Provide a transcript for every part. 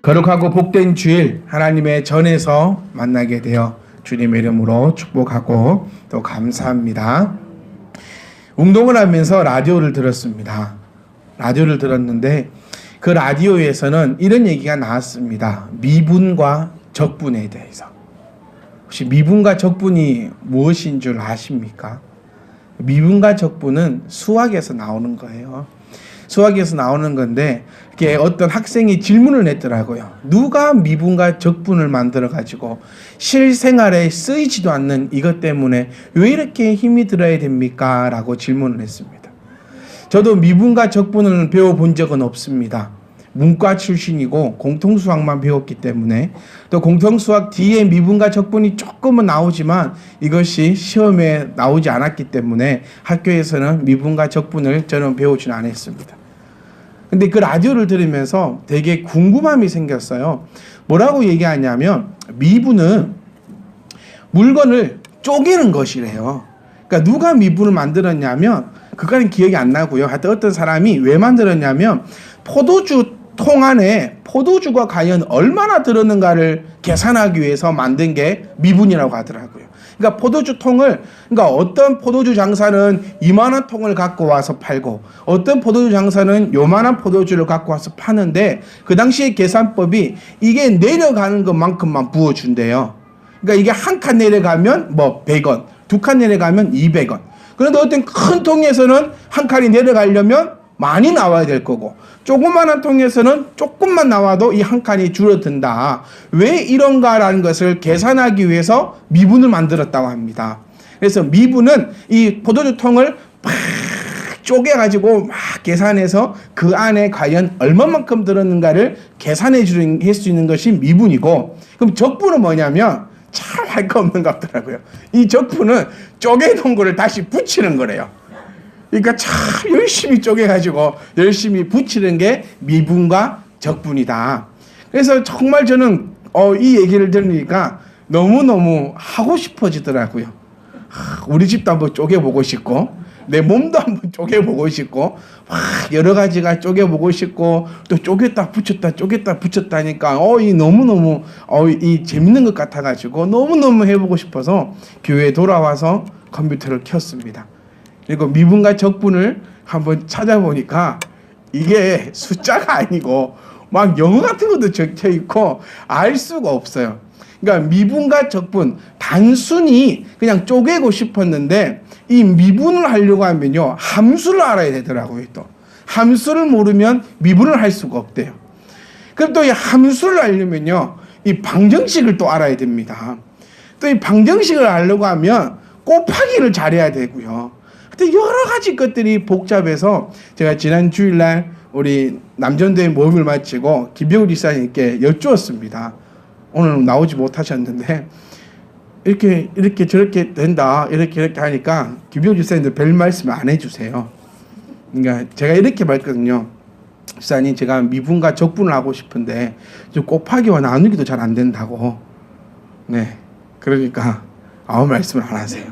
거룩하고 복된 주일 하나님의 전에서 만나게 되어 주님의 이름으로 축복하고 또 감사합니다. 운동을 하면서 라디오를 들었습니다. 라디오를 들었는데 그 라디오에서는 이런 얘기가 나왔습니다. 미분과 적분에 대해서. 혹시 미분과 적분이 무엇인 줄 아십니까? 미분과 적분은 수학에서 나오는 거예요. 수학에서 나오는 건데 이렇게 어떤 학생이 질문을 냈더라고요. 누가 미분과 적분을 만들어 가지고 실생활에 쓰이지도 않는 이것 때문에 왜 이렇게 힘이 들어야 됩니까? 라고 질문을 했습니다. 저도 미분과 적분을 배워본 적은 없습니다. 문과 출신이고 공통수학만 배웠기 때문에, 또 공통수학 뒤에 미분과 적분이 조금은 나오지만 이것이 시험에 나오지 않았기 때문에 학교에서는 미분과 적분을 저는 배우지는 않았습니다. 근데 그 라디오를 들으면서 되게 궁금함이 생겼어요. 뭐라고 얘기하냐면 미분은 물건을 쪼개는 것이래요. 그러니까 누가 미분을 만들었냐면 그거는 기억이 안 나고요. 하여튼 어떤 사람이 왜 만들었냐면 포도주 통 안에 포도주가 과연 얼마나 들었는가를 계산하기 위해서 만든 게 미분이라고 하더라고요. 그러니까 포도주 통을, 그러니까 어떤 포도주 장사는 이만한 통을 갖고 와서 팔고 어떤 포도주 장사는 요만한 포도주를 갖고 와서 파는데 그 당시의 계산법이 이게 내려가는 것만큼만 부어준대요. 그러니까 이게 한 칸 내려가면 뭐 100원, 두 칸 내려가면 200원. 그런데 어떤 큰 통에서는 한 칸이 내려가려면 많이 나와야 될 거고, 조그마한 통에서는 조금만 나와도 이 한 칸이 줄어든다. 왜 이런가라는 것을 계산하기 위해서 미분을 만들었다고 합니다. 그래서 미분은 이 포도주 통을 막 쪼개가지고 막 계산해서 그 안에 과연 얼마만큼 들었는가를 계산해 주는, 할 수 있는 것이 미분이고, 그럼 적분은 뭐냐면 참 할 거 없는 것 같더라고요. 이 적분은 쪼개놓은 거를 다시 붙이는 거래요. 그러니까 참 열심히 쪼개가지고 열심히 붙이는 게 미분과 적분이다. 그래서 정말 저는 이 얘기를 들으니까 너무너무 하고 싶어지더라고요. 우리 집도 한번 쪼개보고 싶고 내 몸도 한번 쪼개보고 싶고 여러 가지가 쪼개보고 싶고 또 쪼갰다 붙였다 하니까 이 너무너무 이 재밌는 것 같아가지고 너무너무 해보고 싶어서 교회에 돌아와서 컴퓨터를 켰습니다. 그리고 미분과 적분을 한번 찾아보니까 이게 숫자가 아니고 막 영어 같은 것도 적혀 있고 알 수가 없어요. 그러니까 미분과 적분, 단순히 그냥 쪼개고 싶었는데 이 미분을 하려고 하면요 함수를 알아야 되더라고요. 또 함수를 모르면 미분을 할 수가 없대요. 그럼 또 이 함수를 알려면요 이 방정식을 또 알아야 됩니다. 또 이 방정식을 알려고 하면 곱하기를 잘해야 되고요. 여러 가지 것들이 복잡해서 제가 지난 주일날 우리 남전도의 모임을 마치고 김병우 지사님께 여쭈었습니다. 오늘 나오지 못하셨는데 이렇게 저렇게 된다 이렇게 하니까 김병우 지사님도 별 말씀 안 해주세요. 그러니까 제가 이렇게 말했거든요. 지사님, 제가 미분과 적분을 하고 싶은데 곱하기와 나누기도 잘 안 된다고. 네, 그러니까 아무 말씀을 안 하세요.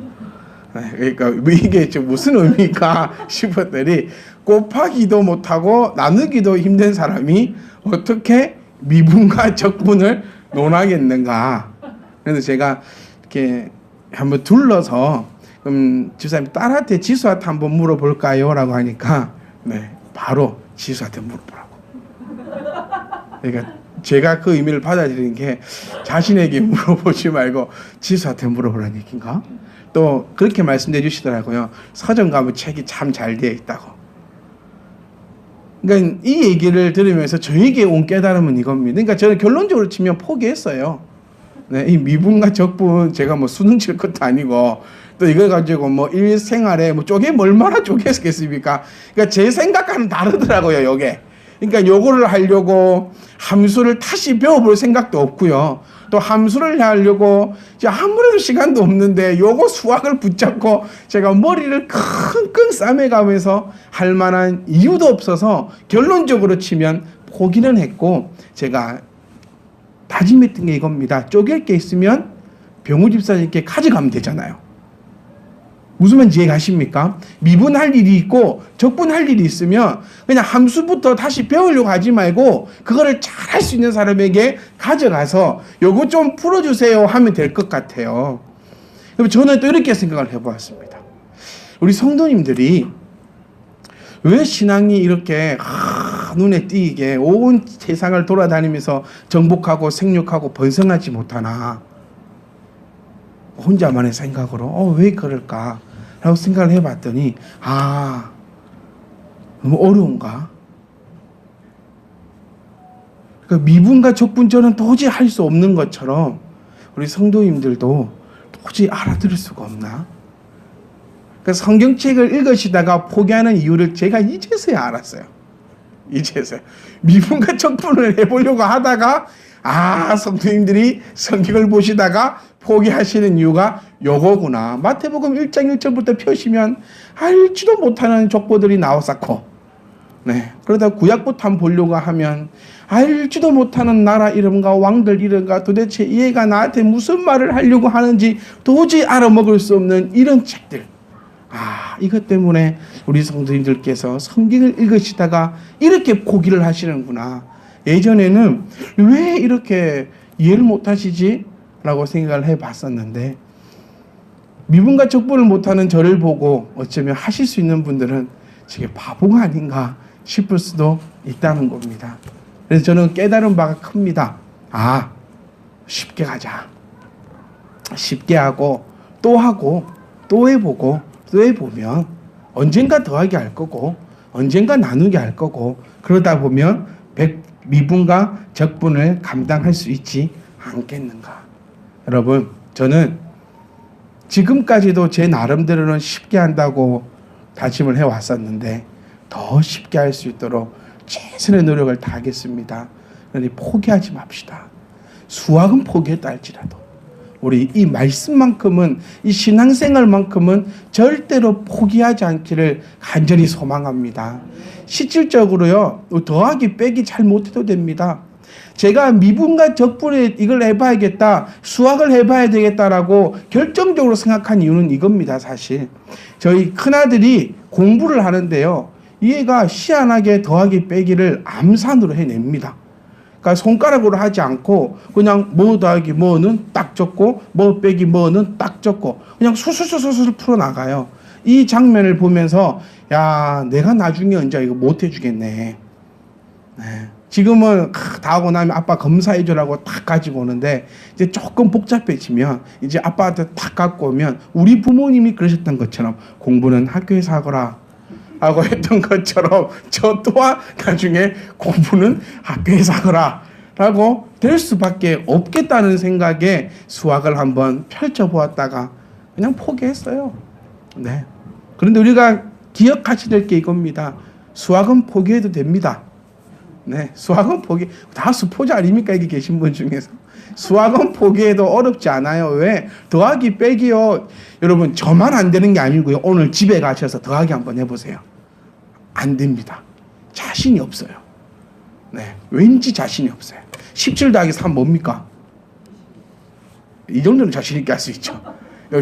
그러니까 이게 무슨 의미가 싶었더니 곱하기도 못하고 나누기도 힘든 사람이 어떻게 미분과 적분을 논하겠는가. 그래서 제가 이렇게 한번 둘러서 그럼 집사님 딸한테 지수한테 한번 물어볼까요? 라고 하니까 네, 바로 지수한테 물어보라고. 그러니까 제가 그 의미를 받아들이는 게 자신에게 물어보지 말고 지수한테 물어보라는 얘기인가? 또 그렇게 말씀해 주시더라고요. 서점 가면 책이 참 잘 되어 있다고. 그러니까 이 얘기를 들으면서 저에게 온 깨달음은 이겁니다. 그러니까 저는 결론적으로 치면 포기했어요. 네, 이 미분과 적분 제가 뭐 수능 칠 것도 아니고 또 이걸 가지고 뭐 일생활에 뭐 얼마나 쪼개겠습니까? 그러니까 제 생각과는 다르더라고요, 요게. 그러니까 요거를 하려고 함수를 다시 배워볼 생각도 없고요. 또 함수를 하려고 아무래도 시간도 없는데 요거 수학을 붙잡고 제가 머리를 끙끙 싸매가면서 할 만한 이유도 없어서 결론적으로 치면 포기는 했고, 제가 다짐했던 게 이겁니다. 쪼갤 게 있으면 병우 집사님께 가져가면 되잖아요. 무슨 말인지 이해가십니까? 미분할 일이 있고 적분할 일이 있으면 그냥 함수부터 다시 배우려고 하지 말고 그거를 잘 할 수 있는 사람에게 가져가서 요거 좀 풀어주세요 하면 될 것 같아요. 저는 또 이렇게 생각을 해보았습니다. 우리 성도님들이 왜 신앙이 이렇게 눈에 띄게 온 세상을 돌아다니면서 정복하고 생육하고 번성하지 못하나? 혼자만의 생각으로 왜 그럴까? 라고 생각을 해봤더니 너무 어려운가? 그러니까 미분과 적분전은 도저히 할 수 없는 것처럼 우리 성도님들도 도저히 알아들을 수가 없나? 그 성경책을 읽으시다가 포기하는 이유를 제가 이제서야 알았어요. 이제서야. 미분과 적분을 해보려고 하다가 성도님들이 성경을 보시다가 포기하시는 이유가 요거구나. 마태복음 1장 1절부터 펴시면 알지도 못하는 족보들이 나왔었고, 그러다 구약부터 한번 보려고 하면 알지도 못하는 나라 이름과 왕들 이름과 도대체 얘가 나한테 무슨 말을 하려고 하는지 도저히 알아먹을 수 없는 이런 책들. 이것 때문에 우리 성도님들께서 성경을 읽으시다가 이렇게 포기를 하시는구나. 예전에는 왜 이렇게 이해를 못하시지? 라고 생각을 해봤었는데, 미분과 적분을 못하는 저를 보고 어쩌면 하실 수 있는 분들은 저게 바보가 아닌가 싶을 수도 있다는 겁니다. 그래서 저는 깨달은 바가 큽니다. 쉽게 가자. 쉽게 하고 또 해보고 또 해보면 언젠가 더하게 할 거고 언젠가 나누게 할 거고, 그러다 보면 미분과 적분을 감당할 수 있지 않겠는가. 여러분, 저는 지금까지도 제 나름대로는 쉽게 한다고 다짐을 해왔었는데 더 쉽게 할 수 있도록 최선의 노력을 다하겠습니다. 그러니 포기하지 맙시다. 수학은 포기했다 할지라도 우리 이 말씀만큼은, 이 신앙생활만큼은 절대로 포기하지 않기를 간절히 소망합니다. 실질적으로요, 더하기 빼기 잘 못해도 됩니다. 제가 미분과 적분에 이걸 해봐야겠다, 수학을 해봐야 되겠다라고 결정적으로 생각한 이유는 이겁니다. 사실 저희 큰아들이 공부를 하는데요, 얘가 희한하게 더하기 빼기를 암산으로 해냅니다. 그러니까 손가락으로 하지 않고 그냥 뭐 더하기 뭐는 딱 적고 뭐 빼기 뭐는 딱 적고 그냥 수술수술 풀어나가요. 이 장면을 보면서 내가 나중에 언제 이거 못해주겠네. 지금은 다 하고 나면 아빠 검사해주라고 탁 가지고 오는데, 이제 조금 복잡해지면 이제 아빠한테 탁 갖고 오면 우리 부모님이 그러셨던 것처럼 공부는 학교에서 하거라 하고 했던 것처럼 저 또한 나중에 공부는 학교에서 하거라 라고 될 수밖에 없겠다는 생각에 수학을 한번 펼쳐보았다가 그냥 포기했어요. 그런데 우리가 기억하셔야 될 게 이겁니다. 수학은 포기해도 됩니다. 수학은 다 수포자 아닙니까? 여기 계신 분 중에서. 수학은 포기해도 어렵지 않아요. 왜? 더하기 빼기요. 여러분, 저만 안 되는 게 아니고요. 오늘 집에 가셔서 더하기 한번 해보세요. 안 됩니다. 자신이 없어요. 왠지 자신이 없어요. 17 더하기 3 뭡니까? 이 정도는 자신 있게 할 수 있죠.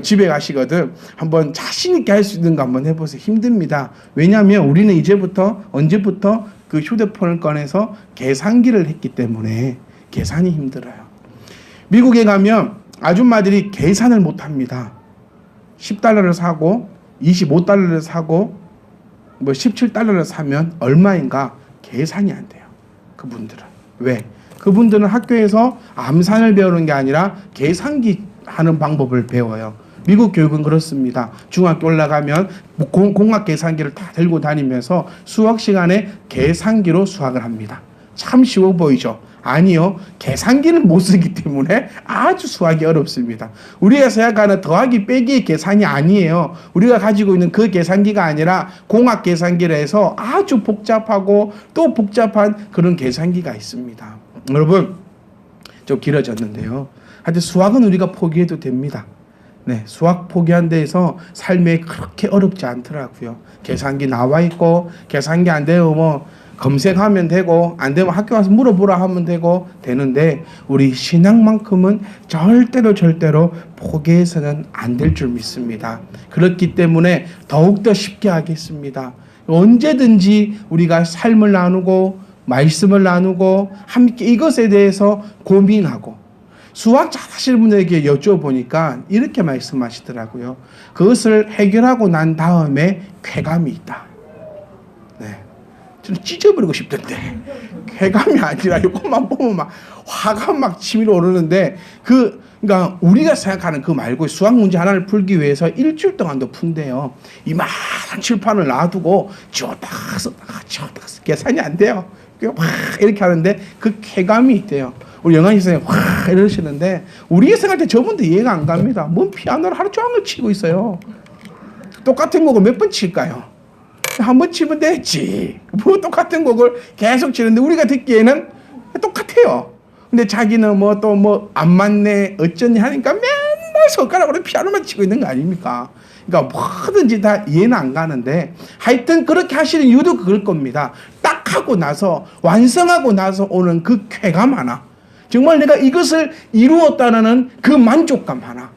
집에 가시거든 한번 자신 있게 할 수 있는 거 한번 해보세요. 힘듭니다. 왜냐하면 우리는 언제부터 그 휴대폰을 꺼내서 계산기를 했기 때문에 계산이 힘들어요. 미국에 가면 아줌마들이 계산을 못합니다. 10달러를 사고 25달러를 사고 17달러를 사면 얼마인가 계산이 안 돼요. 그분들은. 왜? 그분들은 학교에서 암산을 배우는 게 아니라 계산기 하는 방법을 배워요. 미국 교육은 그렇습니다. 중학교 올라가면 공학 계산기를 다 들고 다니면서 수학 시간에 계산기로 수학을 합니다. 참 쉬워 보이죠? 아니요. 계산기는 못 쓰기 때문에 아주 수학이 어렵습니다. 우리가 생각하는 더하기 빼기의 계산이 아니에요. 우리가 가지고 있는 그 계산기가 아니라 공학 계산기라 해서 아주 복잡하고 또 복잡한 그런 계산기가 있습니다. 여러분, 좀 길어졌는데요. 하여튼 수학은 우리가 포기해도 됩니다. 수학 포기한 데에서 삶에 그렇게 어렵지 않더라고요. 계산기 나와 있고 계산기 안 되면 검색하면 되고 안 되면 학교 와서 물어보라 하면 되는데 우리 신앙만큼은 절대로 포기해서는 안 될 줄 믿습니다. 그렇기 때문에 더욱더 쉽게 하겠습니다. 언제든지 우리가 삶을 나누고 말씀을 나누고 함께 이것에 대해서 고민하고 수학 잘하시는 분들에게 여쭤보니까 이렇게 말씀하시더라고요. 그것을 해결하고 난 다음에 쾌감이 있다. 네. 저는 찢어버리고 싶던데 쾌감이 아니라 이것만 보면 막 화가 막 치밀어 오르는데 그러니까 우리가 생각하는 그 말고 수학 문제 하나를 풀기 위해서 일주일 동안도 푼대요. 이만한 칠판을 놔두고 지웠다 계산이 안 돼요. 막 이렇게 하는데 그 쾌감이 있대요. 우리 영환 선생님 확 이러시는데 우리가 생각할 때 저분도 이해가 안 갑니다. 뭔 피아노를 하루 종일 치고 있어요. 똑같은 곡을 몇 번 칠까요? 한 번 치면 됐지. 뭐 똑같은 곡을 계속 치는데 우리가 듣기에는 똑같아요. 근데 자기는 뭐 또 뭐 안 맞네 어쩌니 하니까 맨날 손가락으로 피아노만 치고 있는 거 아닙니까? 그러니까 뭐든지 다 이해는 안 가는데 하여튼 그렇게 하시는 이유도 그럴 겁니다. 딱 하고 나서 완성하고 나서 오는 그 쾌감 하나, 정말 내가 이것을 이루었다는 그 만족감 하나.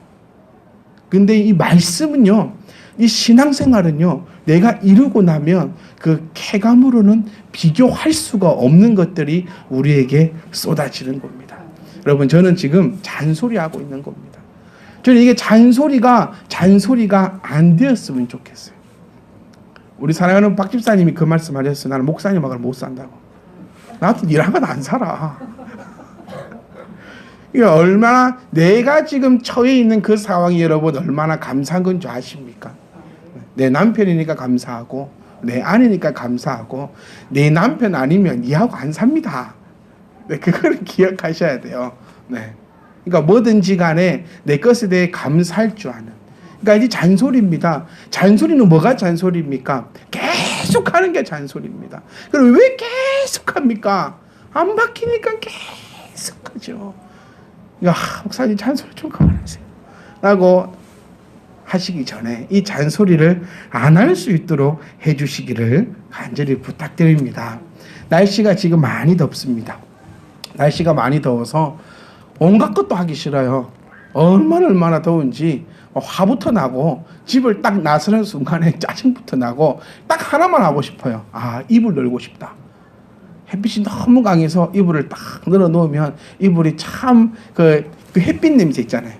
근데 이 말씀은요, 이 신앙생활은요, 내가 이루고 나면 그 쾌감으로는 비교할 수가 없는 것들이 우리에게 쏟아지는 겁니다. 여러분, 저는 지금 잔소리하고 있는 겁니다. 저는 이게 잔소리가 안 되었으면 좋겠어요. 우리 사랑하는 박 집사님이 그 말씀 하셨어요. 나는 목사님하고는 못 산다고. 나도 니랑은 안 살아. 이게 얼마나 내가 지금 처해 있는 그 상황이 여러분 얼마나 감사한 건 줄 아십니까? 내 남편이니까 감사하고 내 아내니까 감사하고 내 남편 아니면 니하고 안 삽니다. 네, 그걸 기억하셔야 돼요. 네. 그러니까 뭐든지 간에 내 것에 대해 감사할 줄 아는. 그러니까 이제 잔소리입니다. 잔소리는 뭐가 잔소리입니까? 계속하는 게 잔소리입니다. 그럼 왜 계속합니까? 안 바뀌니까 계속하죠. 그러니까 목사님 잔소리 좀 그만하세요. 라고 하시기 전에 이 잔소리를 안 할 수 있도록 해주시기를 간절히 부탁드립니다. 날씨가 지금 많이 덥습니다. 날씨가 많이 더워서 온갖 것도 하기 싫어요. 얼마나 더운지 화부터 나고 집을 딱 나서는 순간에 짜증부터 나고 딱 하나만 하고 싶어요. 이불 널고 싶다. 햇빛이 너무 강해서 이불을 딱 늘어 놓으면 이불이 참 그 햇빛 냄새 있잖아요.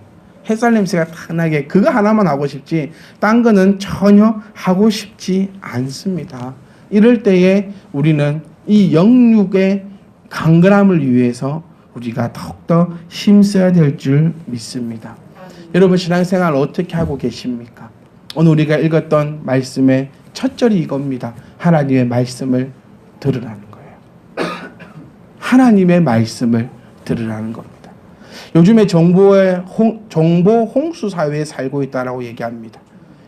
햇살 냄새가 딱 나게 그거 하나만 하고 싶지 딴 거는 전혀 하고 싶지 않습니다. 이럴 때에 우리는 이 영육의 강건함을 위해서 우리가 더욱더 힘써야 될 줄 믿습니다. 여러분 신앙생활 어떻게 하고 계십니까? 오늘 우리가 읽었던 말씀의 첫 절이 이겁니다. 하나님의 말씀을 들으라는 거예요. 하나님의 말씀을 들으라는 겁니다. 요즘에 정보 홍수 사회에 살고 있다라고 얘기합니다.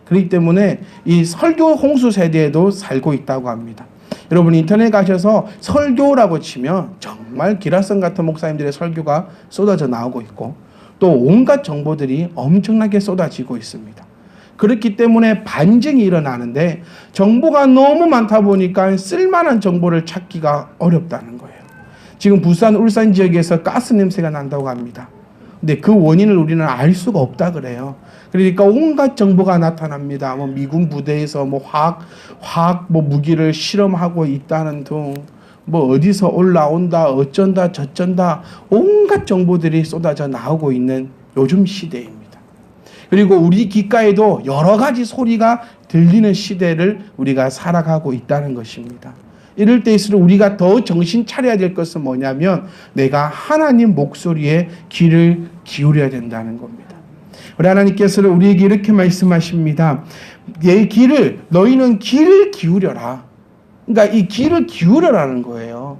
그렇기 때문에 이 설교 홍수 세대에도 살고 있다고 합니다. 여러분 인터넷 가셔서 설교라고 치면 정말 기라성 같은 목사님들의 설교가 쏟아져 나오고 있고 또 온갖 정보들이 엄청나게 쏟아지고 있습니다. 그렇기 때문에 반증이 일어나는데 정보가 너무 많다 보니까 쓸만한 정보를 찾기가 어렵다는 거예요. 지금 부산, 울산 지역에서 가스 냄새가 난다고 합니다. 근데 그 원인을 우리는 알 수가 없다 그래요. 그러니까 온갖 정보가 나타납니다. 뭐 미군 부대에서 뭐 화학 무기를 실험하고 있다는 등, 뭐 어디서 올라온다, 어쩐다, 저쩐다, 온갖 정보들이 쏟아져 나오고 있는 요즘 시대입니다. 그리고 우리 귓가에도 여러 가지 소리가 들리는 시대를 우리가 살아가고 있다는 것입니다. 이럴 때일수록 우리가 더 정신 차려야 될 것은 뭐냐면 내가 하나님 목소리에 귀를 기울여야 된다는 겁니다. 우리 하나님께서는 우리에게 이렇게 말씀하십니다. 너희는 귀를 기울여라. 그러니까 이 귀를 기울여라는 거예요.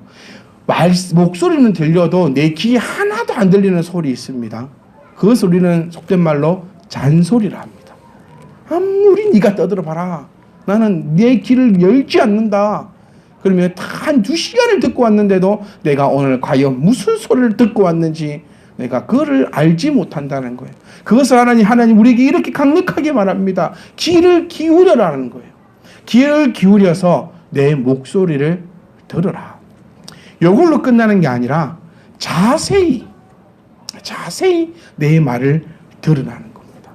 목소리는 들려도 내 귀에 하나도 안 들리는 소리 있습니다. 그것을 우리는 속된 말로 잔소리라 합니다. 아무리 네가 떠들어봐라. 나는 내 귀를 열지 않는다. 그러면 한 2시간을 듣고 왔는데도 내가 오늘 과연 무슨 소리를 듣고 왔는지 내가 그거를 알지 못한다는 거예요. 그것을 하나님 우리에게 이렇게 강력하게 말합니다. 귀를 기울여라는 거예요. 귀를 기울여서 내 목소리를 들어라. 이걸로 끝나는 게 아니라 자세히 내 말을 들으라는 겁니다.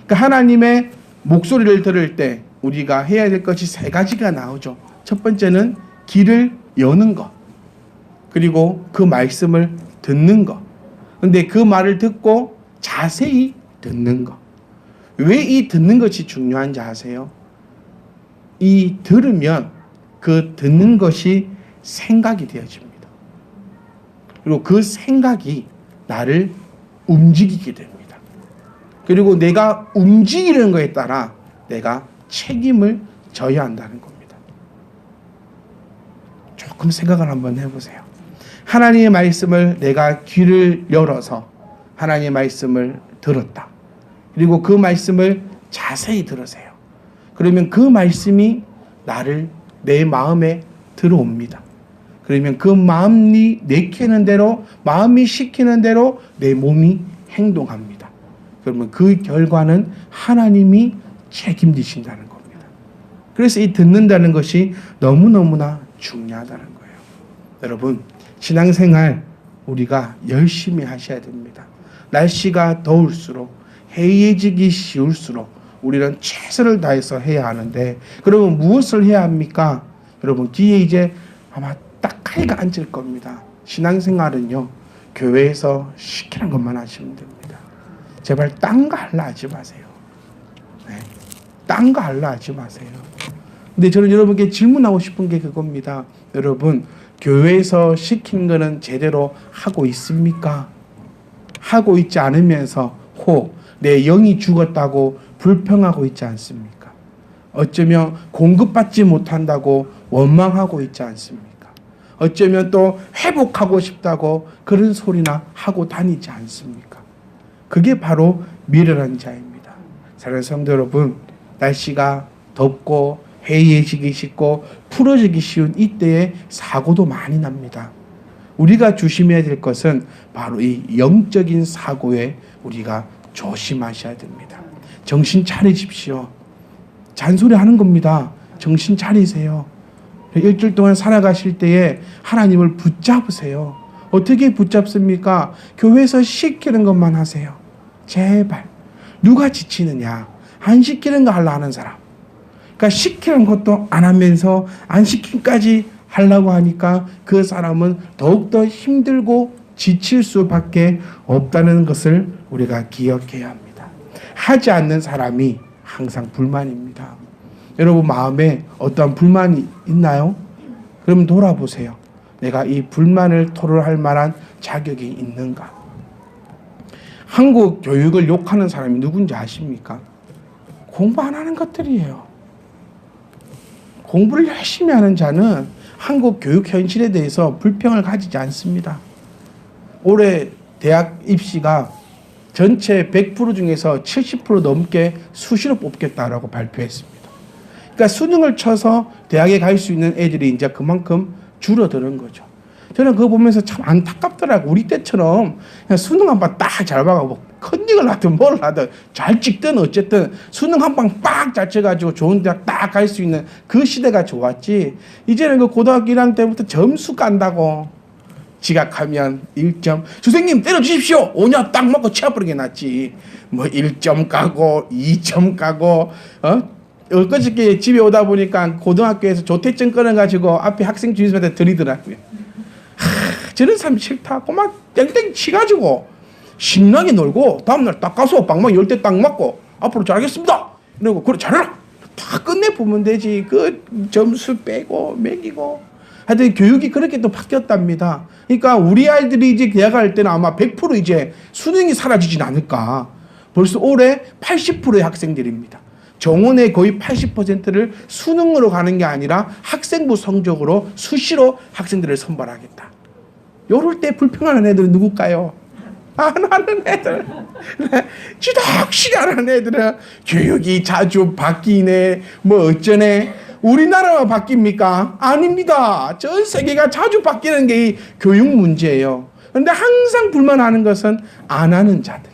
그러니까 하나님의 목소리를 들을 때 우리가 해야 될 것이 세 가지가 나오죠. 첫 번째는 귀를 여는 것, 그리고 그 말씀을 듣는 것. 근데 그 말을 듣고 자세히 듣는 것. 왜 이 듣는 것이 중요한지 아세요? 이 들으면 그 듣는 것이 생각이 되어집니다. 그리고 그 생각이 나를 움직이게 됩니다. 그리고 내가 움직이는 것에 따라 내가 책임을 져야 한다는 겁니다. 조금 생각을 한번 해보세요. 하나님의 말씀을 내가 귀를 열어서 하나님의 말씀을 들었다. 그리고 그 말씀을 자세히 들으세요. 그러면 그 말씀이 내 마음에 들어옵니다. 그러면 그 마음이 내키는 대로, 마음이 시키는 대로 내 몸이 행동합니다. 그러면 그 결과는 하나님이 책임지신다는 겁니다. 그래서 이 듣는다는 것이 너무너무나 중요하다는 거예요. 여러분, 신앙생활 우리가 열심히 하셔야 됩니다. 날씨가 더울수록, 해이해지기 쉬울수록 우리는 최선을 다해서 해야 하는데, 그러면 무엇을 해야 합니까? 여러분, 뒤에 이제 아마 딱 칼가 앉을 겁니다. 신앙생활은요, 교회에서 시키는 것만 하시면 됩니다. 제발 딴 거 하려 하지 마세요. 네. 딴 거 하려 하지 마세요. 근데 저는 여러분께 질문하고 싶은 게 그겁니다. 여러분, 교회에서 시킨 거는 제대로 하고 있습니까? 하고 있지 않으면서 혹 내 영이 죽었다고 불평하고 있지 않습니까? 어쩌면 공급받지 못한다고 원망하고 있지 않습니까? 어쩌면 또 회복하고 싶다고 그런 소리나 하고 다니지 않습니까? 그게 바로 미련한 자입니다. 사랑하는 성도 여러분, 날씨가 덥고 해이해지기 쉽고 풀어지기 쉬운 이때에 사고도 많이 납니다. 우리가 조심해야 될 것은 바로 이 영적인 사고에 우리가 조심하셔야 됩니다. 정신 차리십시오. 잔소리하는 겁니다. 정신 차리세요. 일주일 동안 살아가실 때에 하나님을 붙잡으세요. 어떻게 붙잡습니까? 교회에서 시키는 것만 하세요. 제발. 누가 지치느냐? 안 시키는 거 하려 하는 사람. 그러니까 시키는 것도 안 하면서 안 시킴까지 하려고 하니까 그 사람은 더욱더 힘들고 지칠 수밖에 없다는 것을 우리가 기억해야 합니다. 하지 않는 사람이 항상 불만입니다. 여러분 마음에 어떠한 불만이 있나요? 그러면 돌아보세요. 내가 이 불만을 토로할 만한 자격이 있는가? 한국 교육을 욕하는 사람이 누군지 아십니까? 공부 안 하는 것들이에요. 공부를 열심히 하는 자는 한국 교육 현실에 대해서 불평을 가지지 않습니다. 올해 대학 입시가 전체 100% 중에서 70% 넘게 수시로 뽑겠다라고 발표했습니다. 그러니까 수능을 쳐서 대학에 갈 수 있는 애들이 이제 그만큼 줄어드는 거죠. 저는 그거 보면서 참 안타깝더라고. 우리 때처럼 그냥 수능 한 방 딱 잘 봐가고 컨닝을 하든 뭘 하든 잘 찍든 어쨌든 수능 한 방 빡 잘 쳐가지고 좋은 대학 딱 갈 수 있는 그 시대가 좋았지. 이제는 그 고등학교 1학년 때부터 점수 깐다고. 지각하면 1점. 선생님 때려주십시오. 5년 딱 먹고 치아부르게 놨지. 뭐 1점 까고 2점 까고 엊그저께 집에 오다 보니까 고등학교에서 조퇴증 끊어가지고 앞에 학생 주임선한테 드리더라고요. 저런 사람 싫다고 막 땡땡 치가지고 신나게 놀고 다음날 딱 가서 빵막 10대 딱 맞고 앞으로 잘하겠습니다. 이러고 그래 잘해라. 다 끝내보면 되지. 그 점수 빼고 매기고. 하여튼 교육이 그렇게 또 바뀌었답니다. 그러니까 우리 아이들이 이제 대학 갈 때는 아마 100% 이제 수능이 사라지진 않을까. 벌써 올해 80%의 학생들입니다. 정원의 거의 80%를 수능으로 가는 게 아니라 학생부 성적으로 수시로 학생들을 선발하겠다. 요럴 때 불평하는 애들은 누굴까요? 안 하는 애들. 지독시게 안 하는 애들은 교육이 자주 바뀌네 뭐 어쩌네. 우리나라만 바뀝니까? 아닙니다. 전 세계가 자주 바뀌는 게 이 교육 문제예요. 그런데 항상 불만하는 것은 안 하는 자들.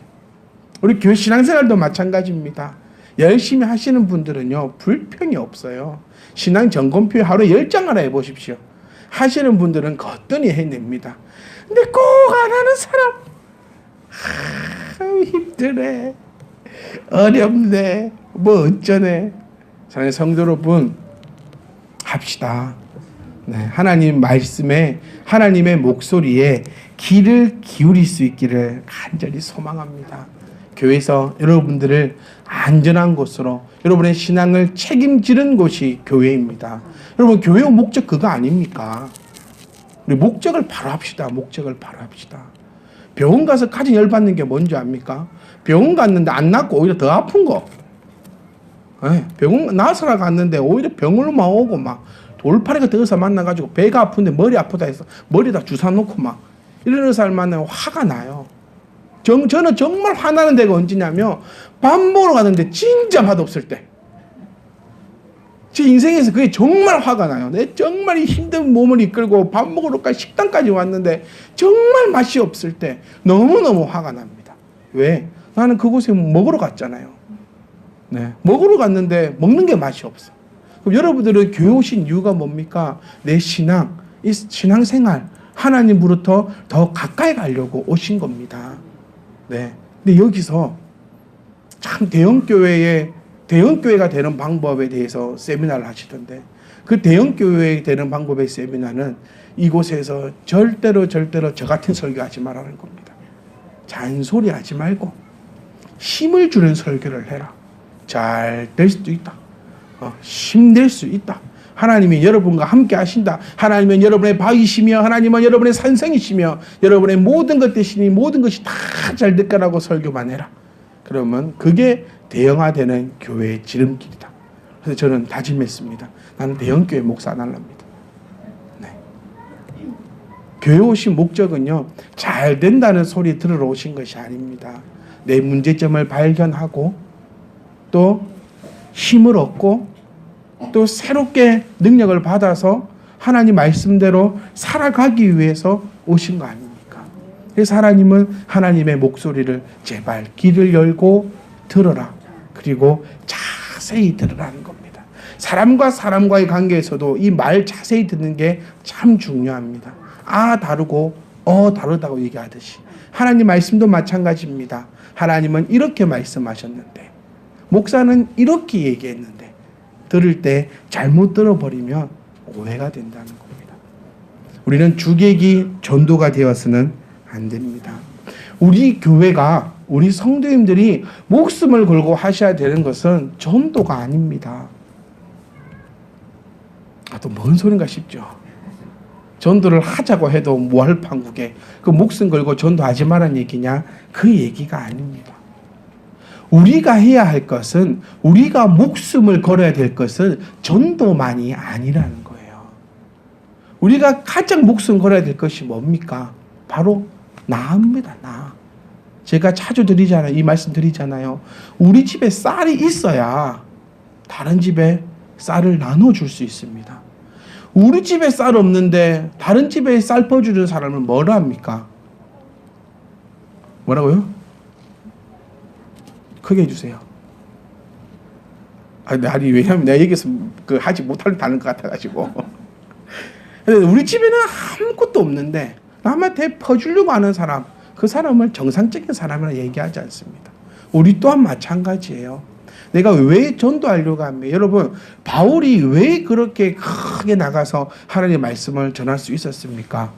우리 교회 신앙생활도 마찬가지입니다. 열심히 하시는 분들은요 불평이 없어요. 신앙 점검표 하루에 10장 하나 해보십시오. 하시는 분들은 거뜬히 해냅니다. 근데 꼭 안 하는 사람, 힘드네, 어렵네, 뭐 어쩌네. 사랑하는 성도 여러분, 합시다. 네, 하나님 말씀에, 하나님의 목소리에 귀를 기울일 수 있기를 간절히 소망합니다. 교회에서 여러분들을 안전한 곳으로, 여러분의 신앙을 책임지는 곳이 교회입니다. 여러분, 교회의 목적 그거 아닙니까? 우리 목적을 바로 합시다. 목적을 바로 합시다. 병원 가서 가장 열받는 게 뭔지 압니까? 병원 갔는데 안 낫고 오히려 더 아픈 거. 네, 병원 나서라 갔는데 오히려 병원로만 오고 막 돌팔이가 더 의사 만나가지고 배가 아픈데 머리 아프다 해서 머리에다 주사 놓고 막 이런 의사를 만나면 화가 나요. 저는 정말 화나는 데가 언제냐면 밥 먹으러 가는데 진짜 맛없을 때. 제 인생에서 그게 정말 화가 나요. 내 정말 힘든 몸을 이끌고 밥 먹으러까지 식당까지 왔는데 정말 맛이 없을 때 너무너무 화가 납니다. 왜? 나는 그곳에 먹으러 갔잖아요. 네, 먹으러 갔는데 먹는 게 맛이 없어. 그럼 여러분들은 교회 오신 이유가 뭡니까? 내 신앙, 이 신앙생활, 하나님으로부터 더 가까이 가려고 오신 겁니다. 네. 근데 여기서 참 대형교회가 되는 방법에 대해서 세미나를 하시던데, 그 대형교회 되는 방법의 세미나는 이곳에서 절대로 저 같은 설교하지 말라는 겁니다. 잔소리 하지 말고 힘을 주는 설교를 해라. 잘 될 수도 있다. 힘낼 수 있다. 하나님이 여러분과 함께 하신다. 하나님은 여러분의 바위시며 하나님은 여러분의 산성이시며 여러분의 모든 것 대신이 모든 것이 다 잘 될 거라고 설교만 해라. 그러면 그게 대형화되는 교회의 지름길이다. 그래서 저는 다짐했습니다. 나는 대형교회 목사 안 할랍니다. 네. 교회 오신 목적은요, 잘 된다는 소리 들으러 오신 것이 아닙니다. 내 문제점을 발견하고 또 힘을 얻고 또 새롭게 능력을 받아서 하나님 말씀대로 살아가기 위해서 오신 거 아닙니까? 그래서 하나님은 하나님의 목소리를 제발 귀를 열고 들어라. 그리고 자세히 들으라는 겁니다. 사람과 사람과의 관계에서도 이 말 자세히 듣는 게 참 중요합니다. 아 다르고 다르다고 얘기하듯이 하나님 말씀도 마찬가지입니다. 하나님은 이렇게 말씀하셨는데 목사는 이렇게 얘기했는데 들을 때 잘못 들어버리면 오해가 된다는 겁니다. 우리는 주객이 전도가 되어서는 안 됩니다. 우리 교회가, 우리 성도님들이 목숨을 걸고 하셔야 되는 것은 전도가 아닙니다. 또 뭔 소린가 싶죠. 전도를 하자고 해도 무할판국에 그 목숨 걸고 전도하지 말란 얘기냐? 그 얘기가 아닙니다. 우리가 해야 할 것은, 우리가 목숨을 걸어야 될 것은 전도만이 아니라는 거예요. 우리가 가장 목숨 걸어야 될 것이 뭡니까? 바로 나입니다. 나. 제가 자주 드리잖아요. 이 말씀 드리잖아요. 우리 집에 쌀이 있어야 다른 집에 쌀을 나눠줄 수 있습니다. 우리 집에 쌀 없는데 다른 집에 쌀 퍼주는 사람은 뭐라 합니까? 뭐라고요? 크게 해주세요. 아니 왜냐면 내가 여기서 하지 못할 다는 것 같아가지고. 우리 집에는 아무것도 없는데 남한테 퍼주려고 하는 사람, 그 사람을 정상적인 사람이라 얘기하지 않습니다. 우리 또한 마찬가지예요. 내가 왜 전도하려고 합니까? 여러분, 바울이 왜 그렇게 크게 나가서 하나님의 말씀을 전할 수 있었습니까?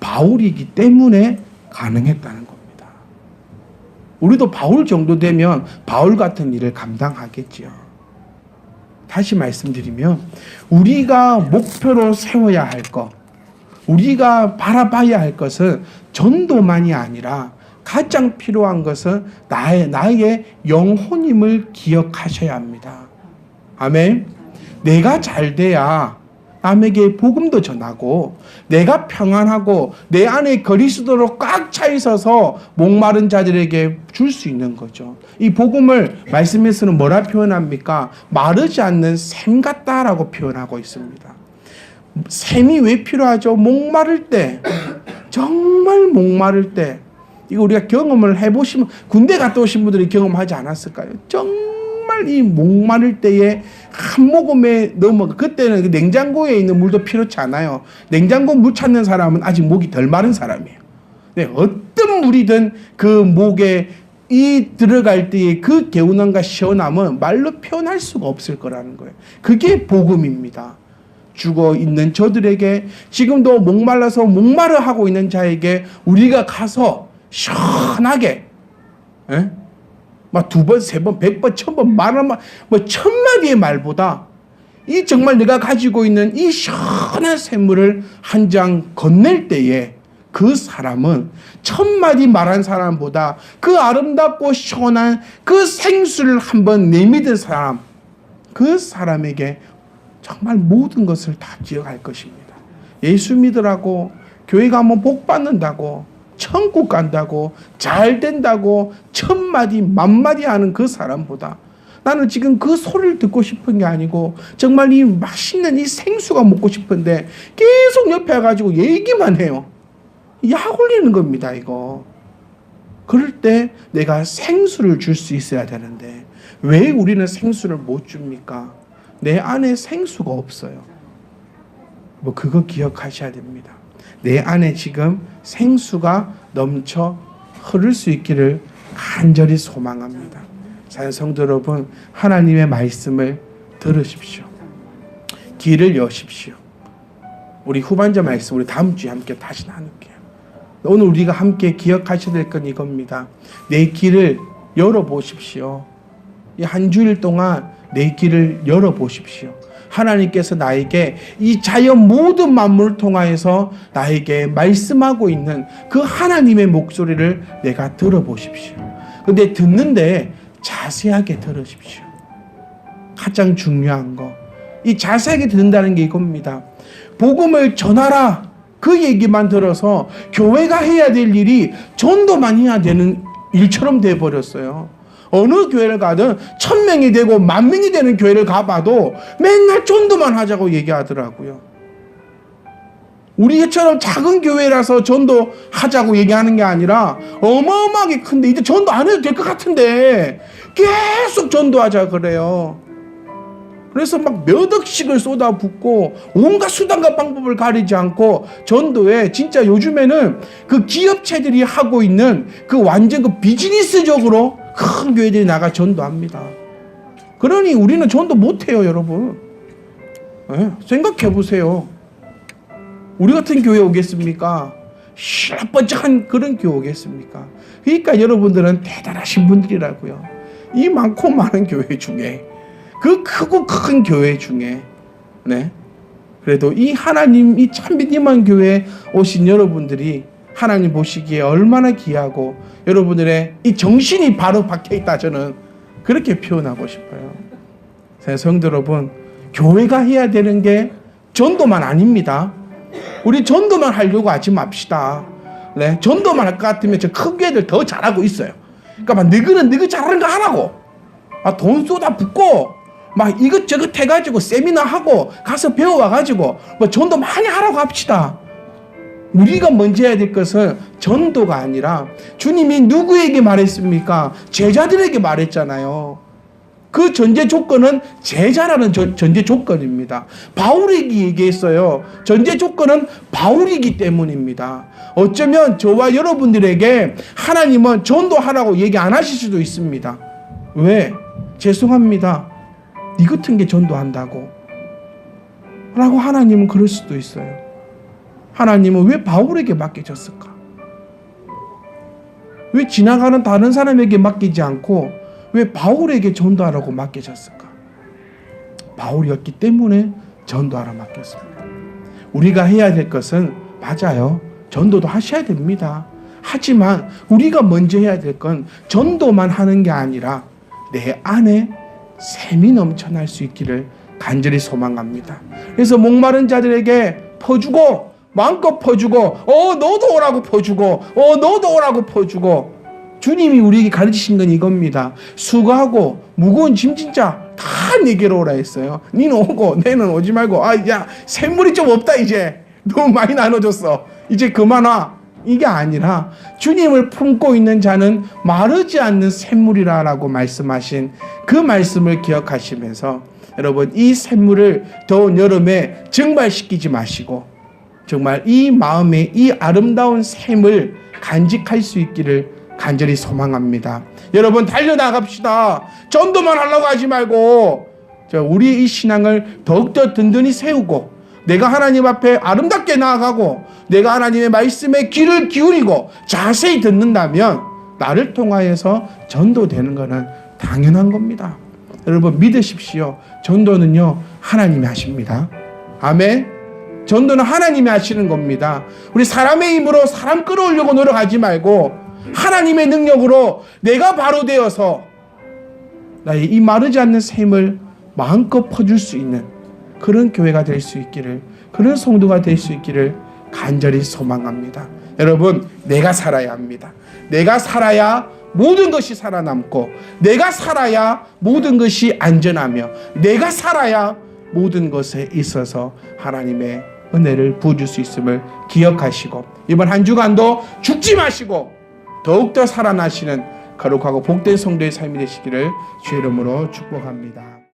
바울이기 때문에 가능했다는 겁니다. 우리도 바울 정도 되면 바울 같은 일을 감당하겠지요. 다시 말씀드리면 우리가 목표로 세워야 할 것, 우리가 바라봐야 할 것은 전도만이 아니라 가장 필요한 것은 나의 영혼임을 기억하셔야 합니다. 아멘. 내가 잘 돼야 남에게 복음도 전하고 내가 평안하고 내 안에 그리스도로 꽉 차 있어서 목마른 자들에게 줄 수 있는 거죠. 이 복음을 말씀에서는 뭐라 표현합니까? 마르지 않는 샘 같다라고 표현하고 있습니다. 샘이 왜 필요하죠? 목마를 때, 정말 목마를 때, 이거 우리가 경험을 해보시면, 군대 갔다 오신 분들이 경험하지 않았을까요? 정말 정말 이 목마를 때에 한 모금에 넘어가. 그때는 그 냉장고에 있는 물도 필요치 않아요. 냉장고 물 찾는 사람은 아직 목이 덜 마른 사람이에요. 네, 어떤 물이든 그 목에 이 들어갈 때의 그 개운함과 시원함은 말로 표현할 수가 없을 거라는 거예요. 그게 복음입니다. 죽어 있는 저들에게, 지금도 목말라서 목마르 하고 있는 자에게 우리가 가서 시원하게, 예? 막 2번, 3번, 100번, 1000번 말하면 뭐 1000마디의 말보다 이 정말 내가 가지고 있는 이 시원한 샘물을 한 장 건넬 때에 그 사람은 1000마디 말한 사람보다 그 아름답고 시원한 그 생수를 한번 내미던 사람, 그 사람에게 정말 모든 것을 다 기억할 것입니다. 예수 믿으라고, 교회 가면 복 받는다고, 천국 간다고, 잘 된다고 1000마디 만마디 하는 그 사람보다 나는 지금 그 소리를 듣고 싶은 게 아니고 정말 이 맛있는 이 생수가 먹고 싶은데 계속 옆에 와가지고 얘기만 해요. 약 올리는 겁니다, 이거. 그럴 때 내가 생수를 줄 수 있어야 되는데 왜 우리는 생수를 못 줍니까? 내 안에 생수가 없어요. 뭐 그거 기억하셔야 됩니다. 내 안에 지금 생수가 넘쳐 흐를 수 있기를 간절히 소망합니다. 사랑하는 성도 여러분, 하나님의 말씀을 들으십시오. 귀를 여십시오. 우리 후반절 말씀 우리 다음 주에 함께 다시 나눌게요. 오늘 우리가 함께 기억하셔야 될 건 이겁니다. 내 귀를 열어보십시오. 이 한 주일 동안 내 귀를 열어보십시오. 하나님께서 나에게 이 자연 모든 만물을 통하여서 나에게 말씀하고 있는 그 하나님의 목소리를 내가 들어보십시오. 근데 듣는데 자세하게 들으십시오. 가장 중요한 거, 이 자세하게 듣는다는 게 이겁니다. 복음을 전하라, 그 얘기만 들어서 교회가 해야 될 일이 전도만 해야 되는 일처럼 돼버렸어요. 어느 교회를 가든 1000명이 되고 10,000명이 되는 교회를 가봐도 맨날 전도만 하자고 얘기하더라고요. 우리처럼 작은 교회라서 전도하자고 얘기하는 게 아니라 어마어마하게 큰데 이제 전도 안 해도 될 것 같은데 계속 전도하자 그래요. 그래서 막 몇 억씩을 쏟아붓고 온갖 수단과 방법을 가리지 않고 전도에 진짜 요즘에는 그 기업체들이 하고 있는 그 완전 그 비즈니스적으로 큰 교회들이 나가 전도합니다. 그러니 우리는 전도 못해요, 여러분. 네? 생각해 보세요. 우리 같은 교회 오겠습니까? 시라번쩍한 그런 교회 오겠습니까? 그러니까 여러분들은 대단하신 분들이라고요. 이 많고 많은 교회 중에, 그 크고 큰 교회 중에, 네, 그래도 이 하나님, 이 참 믿음한 교회에 오신 여러분들이 하나님 보시기에 얼마나 귀하고 여러분들의 이 정신이 바로 박혀있다, 저는 그렇게 표현하고 싶어요. 성도 여러분, 교회가 해야 되는 게 전도만 아닙니다. 우리 전도만 하려고 하지 맙시다. 네, 전도만 할 것 같으면 저 큰 교회들 더 잘하고 있어요. 그러니까 막 너희 잘하는 거 하라고, 돈 쏟아붓고 막 이것저것 해가지고 세미나 하고 가서 배워와가지고 뭐 전도 많이 하라고 합시다. 우리가 먼저 해야 될 것은 전도가 아니라, 주님이 누구에게 말했습니까? 제자들에게 말했잖아요. 그 전제 조건은 제자라는 전제 조건입니다. 바울에게 얘기했어요. 전제 조건은 바울이기 때문입니다. 어쩌면 저와 여러분들에게 하나님은 전도하라고 얘기 안 하실 수도 있습니다. 왜? 죄송합니다. 네 같은 게 전도한다고 라고 하나님은 그럴 수도 있어요. 하나님은 왜 바울에게 맡겨졌을까? 왜 지나가는 다른 사람에게 맡기지 않고 왜 바울에게 전도하라고 맡겨졌을까? 바울이었기 때문에 전도하라 맡겼습니다. 우리가 해야 될 것은, 맞아요, 전도도 하셔야 됩니다. 하지만 우리가 먼저 해야 될 건 전도만 하는 게 아니라 내 안에 샘이 넘쳐날 수 있기를 간절히 소망합니다. 그래서 목마른 자들에게 퍼주고, 마음껏 퍼주고, 너도 오라고 퍼주고, 너도 오라고 퍼주고. 주님이 우리에게 가르치신 건 이겁니다. 수고하고 무거운 짐 진짜 다 내게로 오라 했어요. 니는 오고 내는 오지 말고, 야 샘물이 좀 없다, 이제 너무 많이 나눠줬어, 이제 그만 와. 이게 아니라 주님을 품고 있는 자는 마르지 않는 샘물이라고 말씀하신 그 말씀을 기억하시면서 여러분 이 샘물을 더운 여름에 증발시키지 마시고 정말 이 마음에 이 아름다운 샘을 간직할 수 있기를 간절히 소망합니다. 여러분 달려나갑시다. 전도만 하려고 하지 말고 우리 이 신앙을 더욱더 든든히 세우고 내가 하나님 앞에 아름답게 나아가고 내가 하나님의 말씀에 귀를 기울이고 자세히 듣는다면 나를 통하여서 전도되는 것은 당연한 겁니다. 여러분 믿으십시오. 전도는요 하나님이 하십니다. 아멘. 전도는 하나님이 하시는 겁니다. 우리 사람의 힘으로 사람 끌어오려고 노력하지 말고 하나님의 능력으로 내가 바로 되어서 나의 이 마르지 않는 샘을 마음껏 퍼줄 수 있는 그런 교회가 될 수 있기를, 그런 성도가 될 수 있기를 간절히 소망합니다. 여러분 내가 살아야 합니다. 내가 살아야 모든 것이 살아남고 내가 살아야 모든 것이 안전하며 내가 살아야 모든 것에 있어서 하나님의 은혜를 부어줄 수 있음을 기억하시고 이번 한 주간도 죽지 마시고 더욱더 살아나시는 거룩하고 복된 성도의 삶이 되시기를 주의 이름으로 축복합니다.